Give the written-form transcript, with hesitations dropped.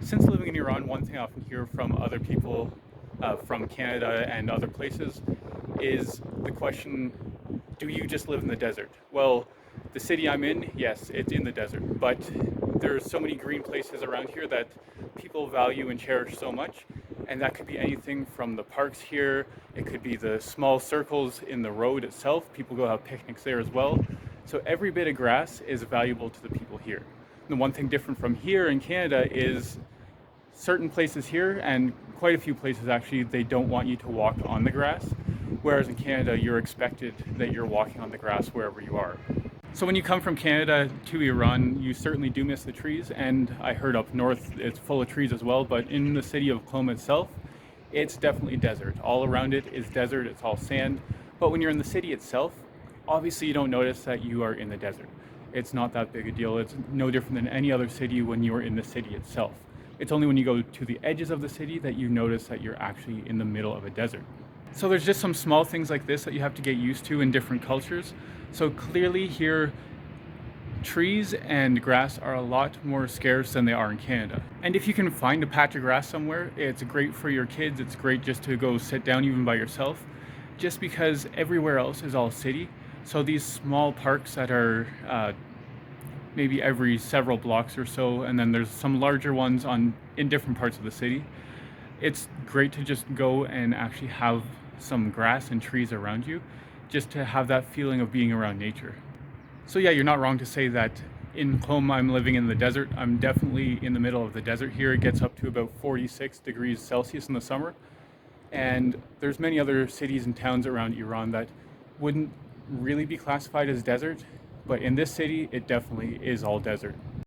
Since living in Iran, one thing I often hear from other people from Canada and other places is the question, do you just live in the desert? Well, the city I'm in, yes, it's in the desert, but there's so many green places around here that people value and cherish so much. And that could be anything from the parks here, it could be the small circles in the road itself. People go have picnics there as well. So every bit of grass is valuable to the people here. The one thing different from here in Canada is certain places here, and quite a few places actually, they don't want you to walk on the grass. Whereas in Canada, you're expected that you're walking on the grass wherever you are. So when you come from Canada to Iran, you certainly do miss the trees. And I heard up north, it's full of trees as well. But in the city of Qom itself, it's definitely desert. All around it is desert, it's all sand. But when you're in the city itself, obviously you don't notice that you are in the desert. It's not that big a deal. It's no different than any other city when you are in the city itself. It's only when you go to the edges of the city that you notice that you're actually in the middle of a desert. So there's just some small things like this that you have to get used to in different cultures. So clearly here, trees and grass are a lot more scarce than they are in Canada. And if you can find a patch of grass somewhere, it's great for your kids. It's great just to go sit down even by yourself, just because everywhere else is all city. So these small parks that are maybe every several blocks or so, and then there's some larger ones in different parts of the city. It's great to just go and actually have some grass and trees around you, just to have that feeling of being around nature. So yeah, you're not wrong to say that in Qom I'm living in the desert. I'm definitely in the middle of the desert here. It gets up to about 46 degrees Celsius in the summer. And there's many other cities and towns around Iran that wouldn't really be classified as desert, but in this city, it definitely is all desert.